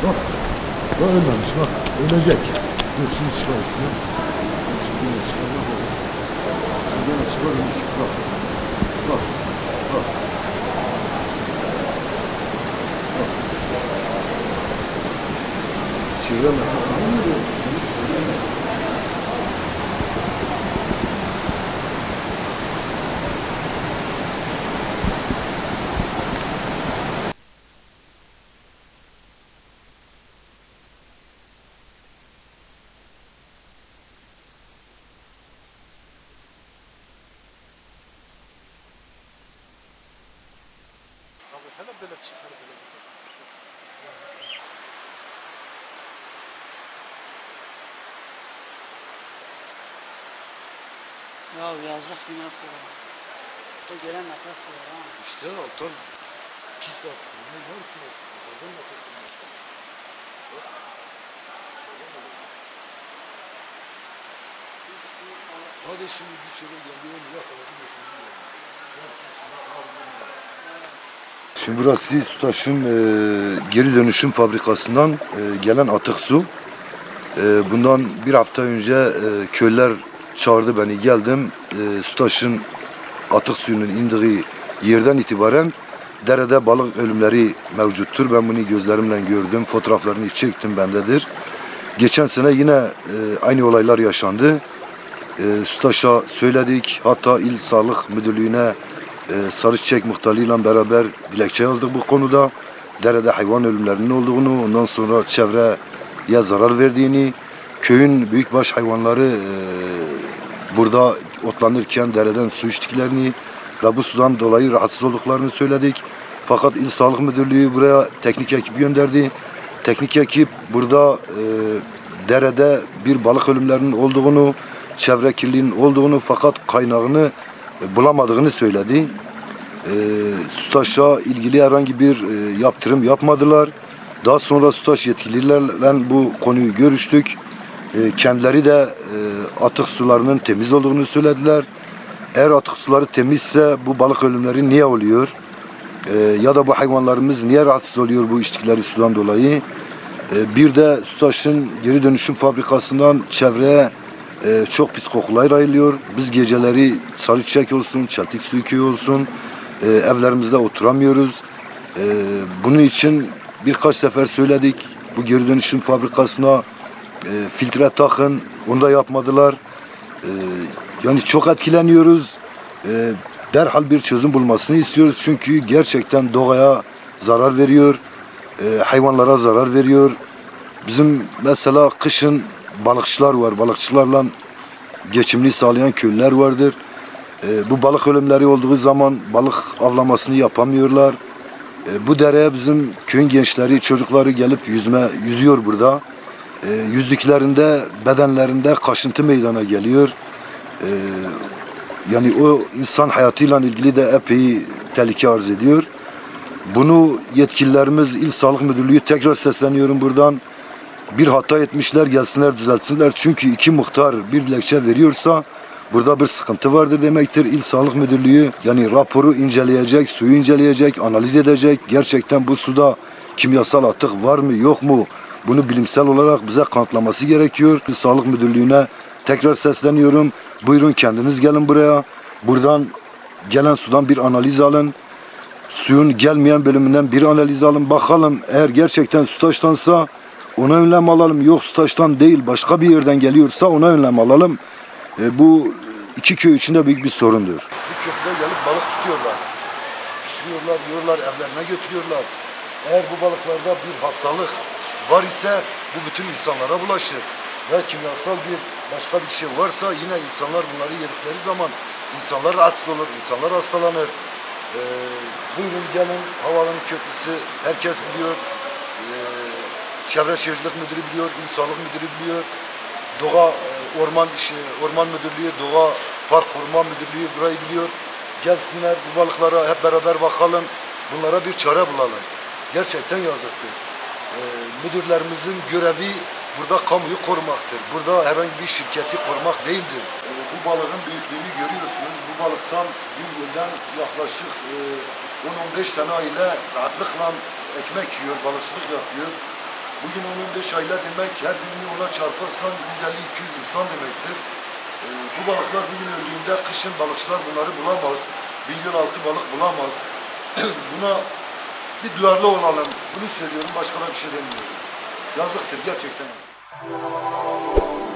Bak. Bak ölmemiş bak. Ölecek. Dur şimdi çıkar üstüne. Şimdi çıkar bak. Gene çıkar ölmüş. Bak. Bak. Bak. Bak. Çevireme. Hele böyle çıkar böyle. Ya yazık günah koyar. O gelen nefes var ha. İşte alttan pis attı. Ne varsa oradan nefes alıyor. Hadi şimdi bir çöre geliyor. Şimdi burası Sütaş'ın geri dönüşüm fabrikasından gelen atık su. Bundan bir hafta önce köylüler çağırdı beni, geldim. Sütaş'ın atık suyunun indiği yerden itibaren derede balık ölümleri mevcuttur. Ben bunu gözlerimle gördüm, fotoğraflarını çektim, bendedir. Geçen sene yine aynı olaylar yaşandı. Sütaş'a söyledik, hatta İl Sağlık Müdürlüğü'ne Sarıçiçek muhtarıyla beraber dilekçe yazdık bu konuda. Derede hayvan ölümlerinin olduğunu, ondan sonra çevreye zarar verdiğini, köyün büyükbaş hayvanları burada otlanırken dereden su içtiklerini ve bu sudan dolayı rahatsız olduklarını söyledik. Fakat İl Sağlık Müdürlüğü buraya teknik ekip gönderdi. Teknik ekip burada derede bir balık ölümlerinin olduğunu, çevre kirliliğinin olduğunu fakat kaynağını bulamadığını söyledi. Sütaş'a ilgili herhangi bir yaptırım yapmadılar. Daha sonra Sütaş yetkililerle bu konuyu görüştük. Kendileri de atık sularının temiz olduğunu söylediler. Eğer atık suları temizse bu balık ölümleri niye oluyor? Ya da bu hayvanlarımız niye rahatsız oluyor bu içtikleri sudan dolayı? Bir de Sütaş'ın geri dönüşüm fabrikasından çevreye çok pis kokular yayılıyor. Biz geceleri Sarıçiçek olsun, Çeltik Suyu Köyü olsun evlerimizde oturamıyoruz. Bunun için birkaç sefer söyledik. Bu geri dönüşüm fabrikasına filtre takın, onu da yapmadılar. Yani çok etkileniyoruz. Derhal bir çözüm bulmasını istiyoruz. Çünkü gerçekten doğaya zarar veriyor. Hayvanlara zarar veriyor. Bizim mesela kışın balıkçılar var. Balıkçılarla geçimini sağlayan köylüler vardır. Bu balık ölümleri olduğu zaman balık avlamasını yapamıyorlar. Bu dereye bizim köyün gençleri, çocukları gelip yüzüyor burada. Yüzdüklerinde bedenlerinde kaşıntı meydana geliyor. Yani o insan hayatıyla ilgili de epey tehlike arz ediyor. Bunu yetkililerimiz, İl Sağlık Müdürlüğü, tekrar sesleniyorum buradan. Bir hata etmişler, gelsinler düzeltsinler. Çünkü iki muhtar bir dilekçe veriyorsa burada bir sıkıntı vardır demektir. İl Sağlık Müdürlüğü yani raporu inceleyecek, suyu inceleyecek, analiz edecek. Gerçekten bu suda kimyasal atık var mı yok mu? Bunu bilimsel olarak bize kanıtlaması gerekiyor. İl Sağlık Müdürlüğü'ne tekrar sesleniyorum. Buyurun kendiniz gelin buraya. Buradan gelen sudan bir analiz alın. Suyun gelmeyen bölümünden bir analiz alın. Bakalım eğer gerçekten Sütaş'tansa ona önlem alalım. Yok Sütaş'tan değil başka bir yerden geliyorsa ona önlem alalım. Bu iki köy içinde büyük bir sorundur. Bu köprüde gelip balık tutuyorlar. Pişiriyorlar, yiyorlar, evlerine götürüyorlar. Eğer bu balıklarda bir hastalık var ise bu bütün insanlara bulaşır. Ve kimyasal bir başka bir şey varsa yine insanlar bunları yedikleri zaman insanlar rahatsız olur, insanlar hastalanır. Buyurun gelin, Havaalanı Köprüsü herkes biliyor. Çevre Şehircilik Müdürü biliyor, İl Sağlık Müdürü biliyor. Doğa Orman Müdürlüğü, Doğa Park Koruma Müdürlüğü burayı biliyor. Gelsinler bu balıklara hep beraber bakalım. Bunlara bir çare bulalım. Gerçekten yazıktır. Müdürlerimizin görevi burada kamuyu korumaktır. Burada herhangi bir şirketi korumak değildir. Bu balığın büyüklüğünü görüyorsunuz. Bu balıktan bir yıldan yaklaşık 10-15 tane aile rahatlıkla ekmek yiyor, balıkçılık yapıyor. Bu Bugün 10-15 aylar demek her birini ona çarparsan 150-200 insan demektir. Bu balıklar bugün öldüğünde kışın balıkçılar bunları bulamaz. Bingöl halkı balık bulamaz. Buna bir duyarlı olalım. Bunu söylüyorum, başka da bir şey demiyorum. Yazıktır, gerçekten yazık.